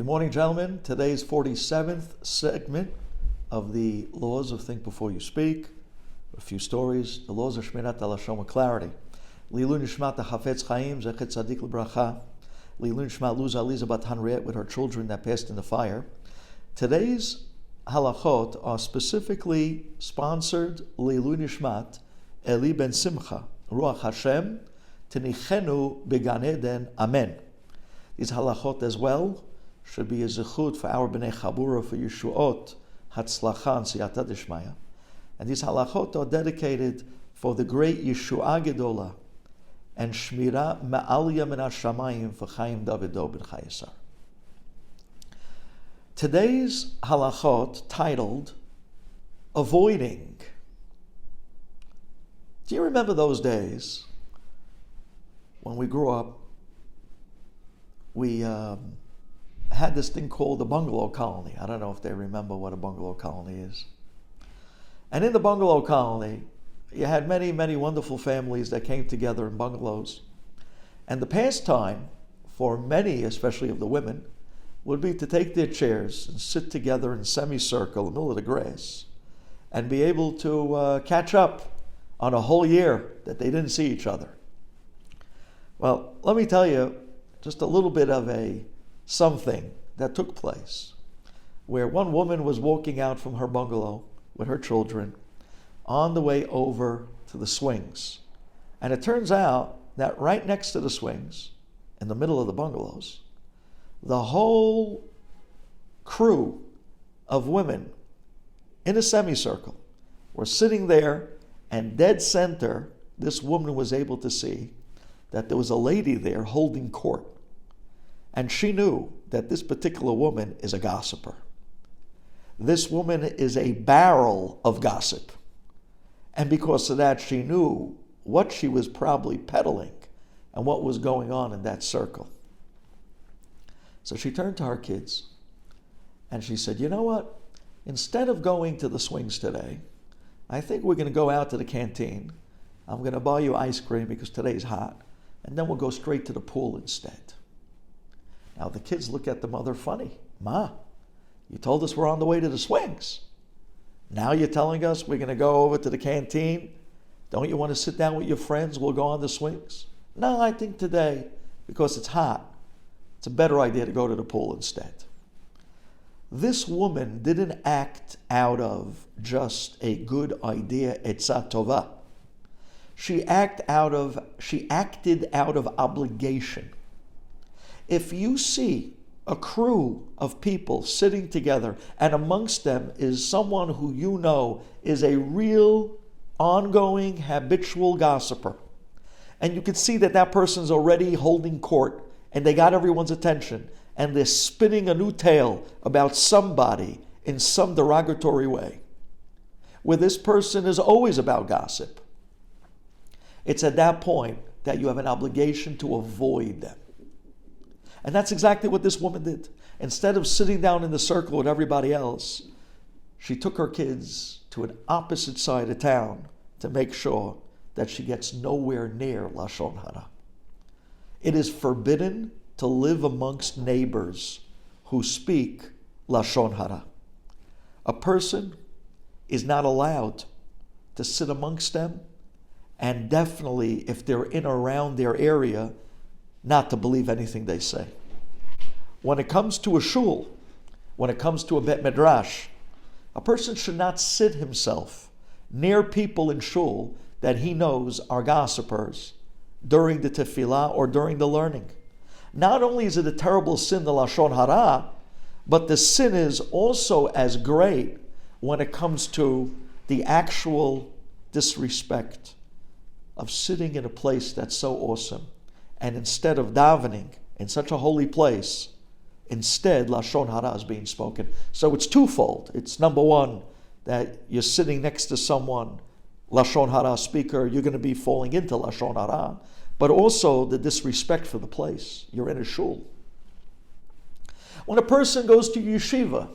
Good morning, gentlemen. Today's 47th segment of the laws of Think Before You Speak. A few stories. The laws of Shemirat Halashon with clarity. Lilu Nishmat Hafetz Chaim Zechet Tzadik L'Bracha. Lilu Nishmat Luz Aliza Bat Hanriet with her children that passed in the fire. Today's halachot are specifically sponsored Lilu Nishmat Eli Ben Simcha Ruach Hashem Tenichenu Began Eden. Amen. These halachot as well should be a zechut for our Bnei Chabura for Yeshuot, Hatzlacha, and Siyata Dishmaya. And these halachot are dedicated for the great Yeshua Gedola and Shemirat Me'aliyah Min HaShamayim for Chaim Davido Ben Chayesar. Today's halachot titled Avoiding. Do you remember those days when we grew up? We had this thing called the Bungalow Colony. I don't know if they remember what a Bungalow Colony is. And in the Bungalow Colony, you had many, many wonderful families that came together in bungalows. And the pastime for many, especially of the women, would be to take their chairs and sit together in semicircle in the middle of the grass and be able to catch up on a whole year that they didn't see each other. Well, let me tell you just a little bit of something that took place where one woman was walking out from her bungalow with her children on the way over to the swings. And it turns out that right next to the swings, in the middle of the bungalows, the whole crew of women in a semicircle were sitting there, and dead center, this woman was able to see that there was a lady there holding court. And she knew that this particular woman is a gossiper. This woman is a barrel of gossip. And because of that, she knew what she was probably peddling and what was going on in that circle. So she turned to her kids and she said, you know what? Instead of going to the swings today, I think we're going to go out to the canteen. I'm going to buy you ice cream because today's hot. And then we'll go straight to the pool instead. Now the kids look at the mother funny. Ma, you told us we're on the way to the swings. Now you're telling us we're going to go over to the canteen? Don't you want to sit down with your friends? We'll go on the swings? No, I think today, because it's hot, it's a better idea to go to the pool instead. This woman didn't act out of just a good idea, etzah tova. She acted out of obligation. If you see a crew of people sitting together and amongst them is someone who you know is a real, ongoing, habitual gossiper, and you can see that that person's already holding court and they got everyone's attention and they're spinning a new tale about somebody in some derogatory way, where this person is always about gossip, it's at that point that you have an obligation to avoid them. And that's exactly what this woman did. Instead of sitting down in the circle with everybody else, she took her kids to an opposite side of town to make sure that she gets nowhere near Lashon Hara. It is forbidden to live amongst neighbors who speak Lashon Hara. A person is not allowed to sit amongst them, and definitely, if they're in or around their area, not to believe anything they say. When it comes to a shul, when it comes to a bet midrash, a person should not sit himself near people in shul that he knows are gossipers during the tefillah or during the learning. Not only is it a terrible sin, the Lashon Hara, but the sin is also as great when it comes to the actual disrespect of sitting in a place that's so awesome. And instead of davening in such a holy place, instead Lashon Hara is being spoken. So it's twofold. It's number one, that you're sitting next to someone, Lashon Hara speaker, you're going to be falling into Lashon Hara, but also the disrespect for the place. You're in a shul. When a person goes to yeshiva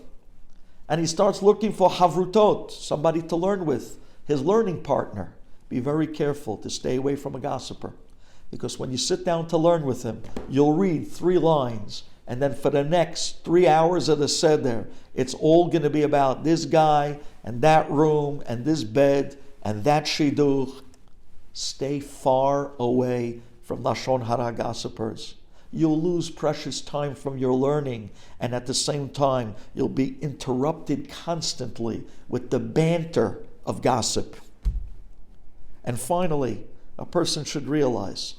and he starts looking for havrutot, somebody to learn with, his learning partner, be very careful to stay away from a gossiper. Because when you sit down to learn with him, you'll read 3 lines and then for the next 3 hours of the seder, it's all going to be about this guy and that room and this bed and that shidduch. Stay far away from Lashon Hara gossipers. You'll lose precious time from your learning, and at the same time, you'll be interrupted constantly with the banter of gossip. And finally, a person should realize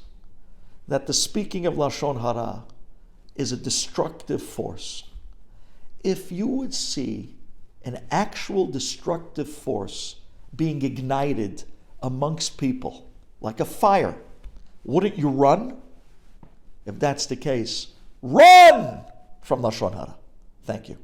that the speaking of Lashon Hara is a destructive force. If you would see an actual destructive force being ignited amongst people, like a fire, wouldn't you run? If that's the case, run from Lashon Hara. Thank you.